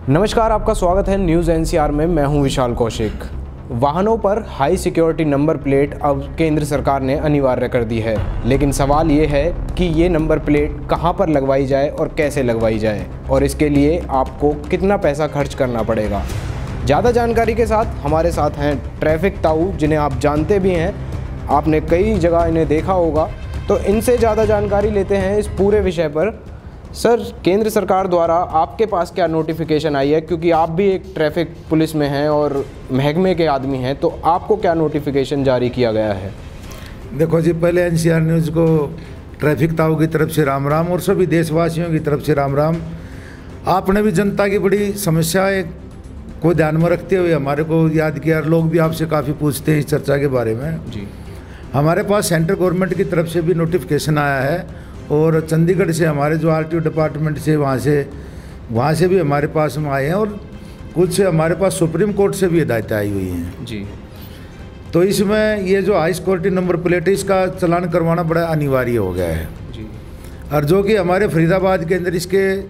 नमस्कार, आपका स्वागत है न्यूज़ एनसीआर में। मैं हूं विशाल कौशिक। वाहनों पर हाई सिक्योरिटी नंबर प्लेट अब केंद्र सरकार ने अनिवार्य कर दी है, लेकिन सवाल ये है कि ये नंबर प्लेट कहां पर लगवाई जाए और कैसे लगवाई जाए, और इसके लिए आपको कितना पैसा खर्च करना पड़ेगा। ज़्यादा जानकारी के साथ हमारे साथ हैं ट्रैफिक ताऊ, जिन्हें आप जानते भी हैं, आपने कई जगह इन्हें देखा होगा। तो इनसे ज़्यादा जानकारी लेते हैं इस पूरे विषय पर। सर, केंद्र सरकार द्वारा आपके पास क्या नोटिफिकेशन आई है, क्योंकि आप भी एक ट्रैफिक पुलिस में हैं और महकमे के आदमी हैं, तो आपको क्या नोटिफिकेशन जारी किया गया है? देखो जी, पहले एनसीआर न्यूज़ को ट्रैफिक ताऊ की तरफ से राम राम और सभी देशवासियों की तरफ से राम राम। आपने भी जनता की बड़ी समस्याएं को ध्यान में रखते हुए हमारे को याद किया। लोग भी आपसे काफ़ी पूछते हैं इस चर्चा के बारे में जी। हमारे पास सेंट्रल गवर्नमेंट की तरफ से भी नोटिफिकेशन आया है, और चंडीगढ़ से हमारे जो आरटीओ डिपार्टमेंट से वहाँ से भी हमारे पास में आए हैं, और कुछ हमारे पास सुप्रीम कोर्ट से भी हिदायतें आई हुई हैं जी। तो इसमें ये जो हाई सिक्योरिटी नंबर प्लेट है, इसका चलान करवाना बड़ा अनिवार्य हो गया है जी। और जो कि हमारे फरीदाबाद के अंदर इसके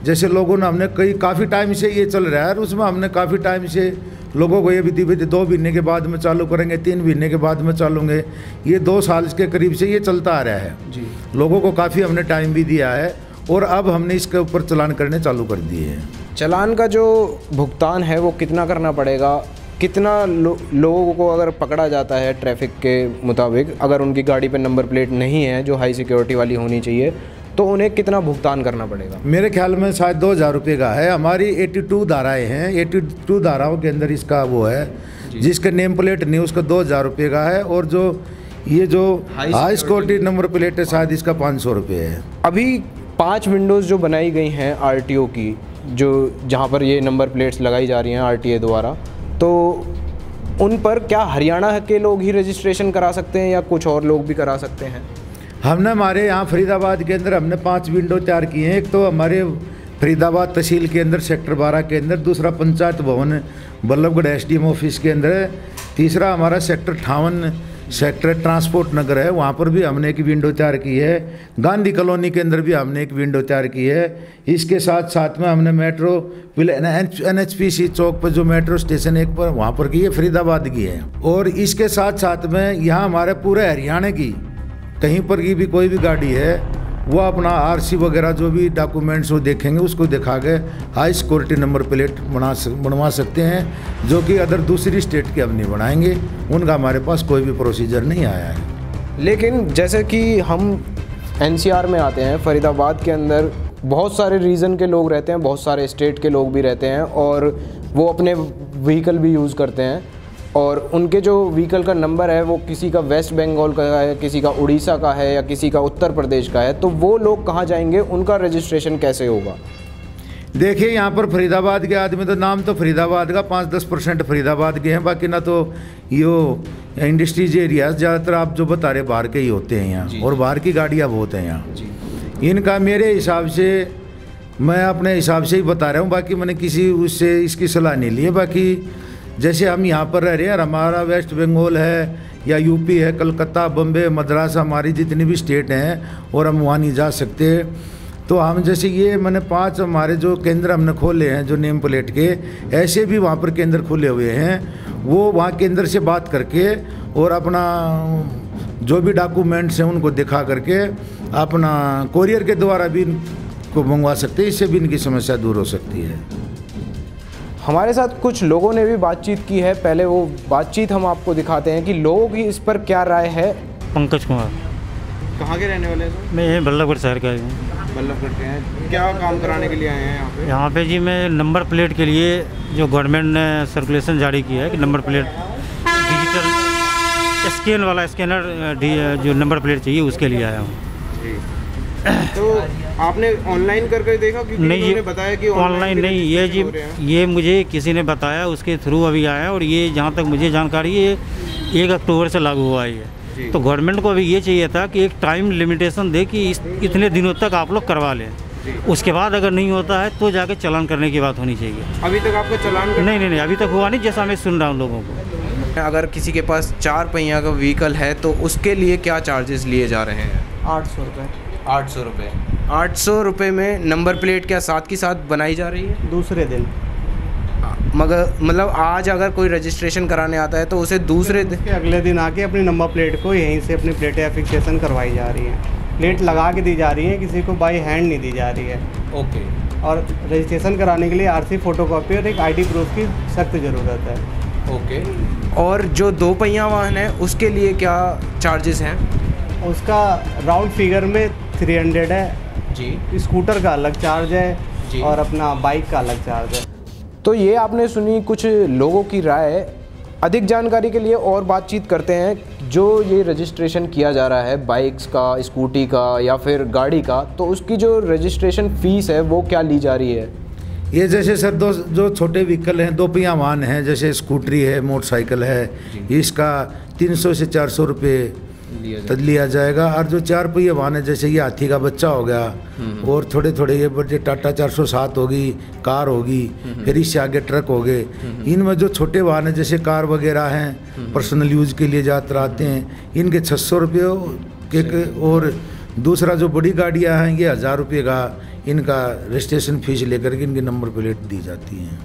जैसे लोगों ने हमने काफ़ी टाइम से ये चल रहा है, और उसमें हमने काफ़ी टाइम से लोगों को ये भी 2 महीने के बाद में चालू करेंगे, 3 महीने के बाद में चालूंगे, ये 2 साल के करीब से ये चलता आ रहा है जी। लोगों को काफ़ी हमने टाइम भी दिया है, और अब हमने इसके ऊपर चलान करने चालू कर दिए हैं। चलान का जो भुगतान है वो कितना करना पड़ेगा? कितना लोगों को अगर पकड़ा जाता है ट्रैफिक के मुताबिक, अगर उनकी गाड़ी पे नंबर प्लेट नहीं है जो हाई सिक्योरिटी वाली होनी चाहिए, तो उन्हें कितना भुगतान करना पड़ेगा? मेरे ख्याल में शायद 2000 रुपये का है। हमारी 82 धाराएँ हैं, 82 धाराओं के अंदर इसका वो है, जिसका नेम प्लेट नहीं उसका 2000 रुपये का है, और जो ये जो हाई सिक्योरिटी नंबर प्लेट है शायद इसका 500 रुपये है। अभी 5 विंडोज़ जो बनाई गई हैं आरटीओ की, जो जहाँ पर ये नंबर प्लेट्स लगाई जा रही हैं आरटीए द्वारा, तो उन पर क्या हरियाणा के लोग ही रजिस्ट्रेशन करा सकते हैं या कुछ और लोग भी करा सकते हैं? हमने हमारे यहाँ फरीदाबाद के अंदर हमने 5 विंडो तैयार किए हैं। एक तो हमारे फरीदाबाद तहसील के अंदर सेक्टर 12 के अंदर, दूसरा पंचायत भवन बल्लभगढ़ एसडीएम ऑफिस के अंदर है, तीसरा हमारा सेक्टर 58 सेक्टर ट्रांसपोर्ट नगर है, वहाँ पर भी हमने एक विंडो तैयार की है। गांधी कॉलोनी के अंदर भी हमने एक विंडो तैयार की है। इसके साथ साथ में हमने मेट्रो NHPC चौक पर जो मेट्रो स्टेशन एक पर वहाँ पर की है, फरीदाबाद की है। और इसके साथ साथ में यहाँ हमारे पूरे हरियाणा की कहीं पर की भी कोई भी गाड़ी है, वो अपना RC वगैरह जो भी डॉक्यूमेंट्स वो देखेंगे, उसको दिखा के हाई सिक्योरिटी नंबर प्लेट बनवा सकते हैं, जो कि अदर दूसरी स्टेट के हम नहीं बनाएंगे। उनका हमारे पास कोई भी प्रोसीजर नहीं आया है। लेकिन जैसे कि हम NCR में आते हैं, फरीदाबाद के अंदर बहुत सारे रीजन के लोग रहते हैं, बहुत सारे स्टेट के लोग भी रहते हैं, और वो अपने व्हीकल भी यूज़ करते हैं, और उनके जो व्हीकल का नंबर है वो किसी का वेस्ट बंगाल का है, किसी का उड़ीसा का है, या किसी का उत्तर प्रदेश का है, तो वो लोग कहाँ जाएंगे? उनका रजिस्ट्रेशन कैसे होगा? देखिए, यहाँ पर फरीदाबाद के आदमी तो नाम तो फरीदाबाद का 5-10% फरीदाबाद के हैं, बाकी ना तो यो इंडस्ट्रीज एरिया ज़्यादातर आप जो बता रहे बाहर के ही होते हैं यहाँ, और बाहर की गाड़ियाँ बहुत हैं यहाँ। इनका मेरे हिसाब से, मैं अपने हिसाब से ही बता रहा हूँ, बाकी मैंने किसी उससे इसकी सलाह नहीं ली है। बाकी जैसे हम यहाँ पर रह रहे हैं, हमारा वेस्ट बंगाल है या यूपी है, कलकत्ता, बम्बे, मद्रास, हमारी जितनी भी स्टेट हैं, और हम वहाँ नहीं जा सकते, तो हम जैसे ये मैंने 5 हमारे जो केंद्र हमने खोले हैं जो नेम प्लेट के, ऐसे भी वहाँ पर केंद्र खुले हुए हैं। वो वहाँ केंद्र से बात करके और अपना जो भी डॉक्यूमेंट्स हैं उनको दिखा करके अपना कोरियर के द्वारा भी इनको मंगवा सकते हैं। इससे भी इनकी समस्या दूर हो सकती है। हमारे साथ कुछ लोगों ने भी बातचीत की है, पहले वो बातचीत हम आपको दिखाते हैं कि लोगों की इस पर क्या राय है। पंकज कुमार। कहाँ के रहने वाले हैं? मैं यहीं बल्लभगढ़ शहर का हूँ। बल्लभगढ़ के हैं। क्या काम कराने के लिए आए हैं यहाँ पे? यहाँ पे जी मैं नंबर प्लेट के लिए जो गवर्नमेंट ने सर्कुलेशन जारी किया है कि नंबर प्लेट डिजिटल स्कैन वाला स्कैनर जो नंबर प्लेट चाहिए, उसके लिए आया हूँ। तो आपने ऑनलाइन करके देखा? नहीं, ये बताया कि ऑनलाइन नहीं, ये जी ये मुझे किसी ने बताया, उसके थ्रू अभी आया, और ये जहाँ तक मुझे जानकारी है 1 अक्टूबर से लागू हुआ है। तो गवर्नमेंट को अभी ये चाहिए था कि एक टाइम लिमिटेशन दे कि इतने दिनों तक आप लोग करवा लें, उसके बाद अगर नहीं होता है तो जाके चालान करने की बात होनी चाहिए। अभी तक आपका चालान नहीं, अभी तक हुआ नहीं, जैसा मैं सुन रहा हूँ लोगों को। अगर किसी के पास 4 पहिया का व्हीकल है तो उसके लिए क्या चार्जेस लिए जा रहे हैं? 800 रुपये। 800 रुपये। 800 रुपये में नंबर प्लेट क्या साथ की साथ बनाई जा रही है? दूसरे दिन। मगर मतलब आज अगर कोई रजिस्ट्रेशन कराने आता है तो उसे दूसरे दिन के अगले दिन आके अपनी नंबर प्लेट को यहीं से अपनी प्लेटें फिक्सेशन करवाई जा रही हैं। प्लेट लगा के दी जा रही है, किसी को बाई हैंड नहीं दी जा रही है। ओके। और रजिस्ट्रेशन कराने के लिए आरसी फोटोकॉपी और एक आईडी प्रूफ की सख्त ज़रूरत है। ओके। और जो 2 पहिया वाहन है उसके लिए क्या चार्जेस हैं? उसका राउंड फिगर में 300 है जी। स्कूटर का अलग चार्ज है जी। और अपना बाइक का अलग चार्ज है। तो ये आपने सुनी कुछ लोगों की राय। अधिक जानकारी के लिए और बातचीत करते हैं। जो ये रजिस्ट्रेशन किया जा रहा है बाइक्स का, स्कूटी का या फिर गाड़ी का, तो उसकी जो रजिस्ट्रेशन फ़ीस है वो क्या ली जा रही है? ये जैसे सर जो छोटे व्हीकल हैं, 2 पहिया वाहन हैं, जैसे स्कूटरी है, मोटरसाइकिल है, इसका 300 से 400 रुपये लिया जाएगा। और जो 4 पहिया वाहन है, जैसे ये हाथी का बच्चा हो गया और थोड़े थोड़े ये बड़े टाटा 407 होगी, कार होगी, फिर इससे आगे ट्रक हो गए। इनमें जो छोटे वाहन है जैसे कार वगैरह हैं, पर्सनल यूज के लिए यात्रा आते हैं, इनके 600 रुपये के। और दूसरा जो बड़ी गाड़ियाँ हैं ये 1000 रुपये का इनका रजिस्ट्रेशन फीस लेकर के इनकी नंबर प्लेट दी जाती हैं।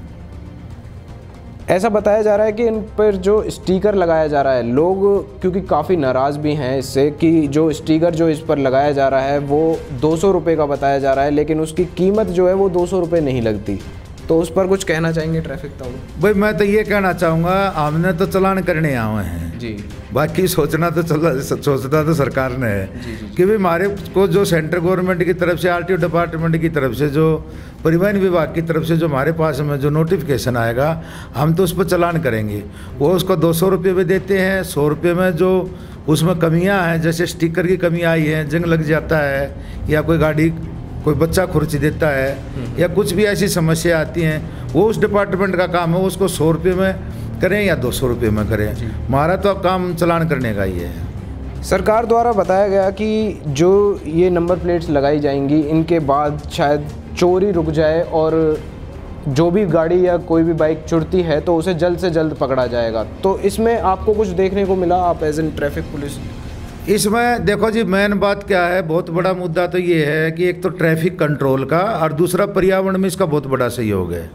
ऐसा बताया जा रहा है कि इन पर जो स्टिकर लगाया जा रहा है, लोग क्योंकि काफ़ी नाराज़ भी हैं इससे कि जो स्टिकर जो इस पर लगाया जा रहा है वो 200 रुपये का बताया जा रहा है, लेकिन उसकी कीमत जो है वो 200 रुपये नहीं लगती। तो उस पर कुछ कहना चाहेंगे ट्रैफिक ताऊ? भाई मैं तो ये कहना चाहूँगा, हमने तो चालान करने आए हैं जी, बाकी सोचना तो सरकार ने है कि भाई हमारे को जो सेंट्रल गवर्नमेंट की तरफ से, आरटीओ डिपार्टमेंट की तरफ से, जो परिवहन विभाग की तरफ से जो हमारे पास में जो नोटिफिकेशन आएगा, हम तो उस पर चालान करेंगे। वो उसको 200 रुपये में देते हैं। 100 रुपये में जो उसमें कमियां हैं, जैसे स्टिकर की कमी आई है, जंग लग जाता है, या कोई गाड़ी कोई बच्चा खुर्ची देता है, या कुछ भी ऐसी समस्या आती हैं, वो उस डिपार्टमेंट का काम है। उसको 100 रुपये में करें या 200 रुपये में करें, हमारा तो काम चालान करने का ही है। सरकार द्वारा बताया गया कि जो ये नंबर प्लेट्स लगाई जाएंगी, इनके बाद शायद चोरी रुक जाए और जो भी गाड़ी या कोई भी बाइक चुरती है तो उसे जल्द से जल्द पकड़ा जाएगा। तो इसमें आपको कुछ देखने को मिला, आप एज एन ट्रैफिक पुलिस? इसमें देखो जी, मेन बात क्या है, बहुत बड़ा मुद्दा तो ये है कि एक तो ट्रैफिक कंट्रोल का और दूसरा पर्यावरण में इसका बहुत बड़ा सहयोग है।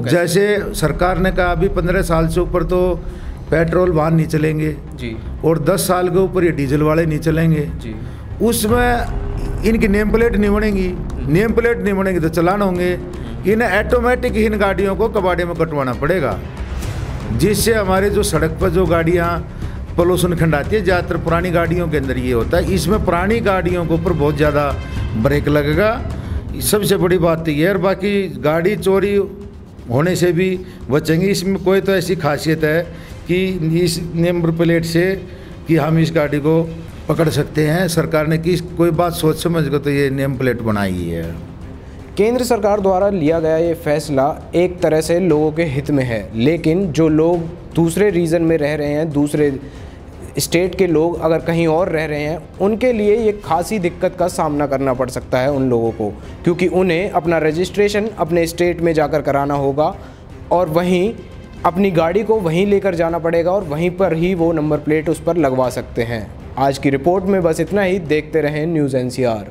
जैसे सरकार ने कहा अभी 15 साल से ऊपर तो पेट्रोल वाहन नहीं चलेंगे जी, और 10 साल के ऊपर ये डीजल वाले नहीं चलेंगे जी। उसमें इनकी नेम प्लेट नहीं बनेगी, नेम प्लेट नहीं बनेगी तो चलान होंगे। इन्हें ऑटोमेटिक इन गाड़ियों को कबाड़े में कटवाना पड़ेगा, जिससे हमारे जो सड़क पर जो गाड़ियाँ पोल्यूशन खंडाती है, ज़्यादातर पुरानी गाड़ियों के अंदर ये होता है। इसमें पुरानी गाड़ियों के ऊपर बहुत ज़्यादा ब्रेक लगेगा, सबसे बड़ी बात तो ये है। और बाकी गाड़ी चोरी होने से भी बचेंगे। इसमें कोई तो ऐसी खासियत है कि इस नंबर प्लेट से कि हम इस गाड़ी को पकड़ सकते हैं। सरकार ने कोई बात सोच समझ कर तो ये नेम प्लेट बनाई है। केंद्र सरकार द्वारा लिया गया ये फैसला एक तरह से लोगों के हित में है, लेकिन जो लोग दूसरे रीजन में रह रहे हैं, दूसरे स्टेट के लोग अगर कहीं और रह रहे हैं, उनके लिए ये खासी दिक्कत का सामना करना पड़ सकता है उन लोगों को, क्योंकि उन्हें अपना रजिस्ट्रेशन अपने स्टेट में जाकर कराना होगा और वहीं अपनी गाड़ी को वहीं लेकर जाना पड़ेगा और वहीं पर ही वो नंबर प्लेट उस पर लगवा सकते हैं। आज की रिपोर्ट में बस इतना ही। देखते रहें न्यूज़ NCR।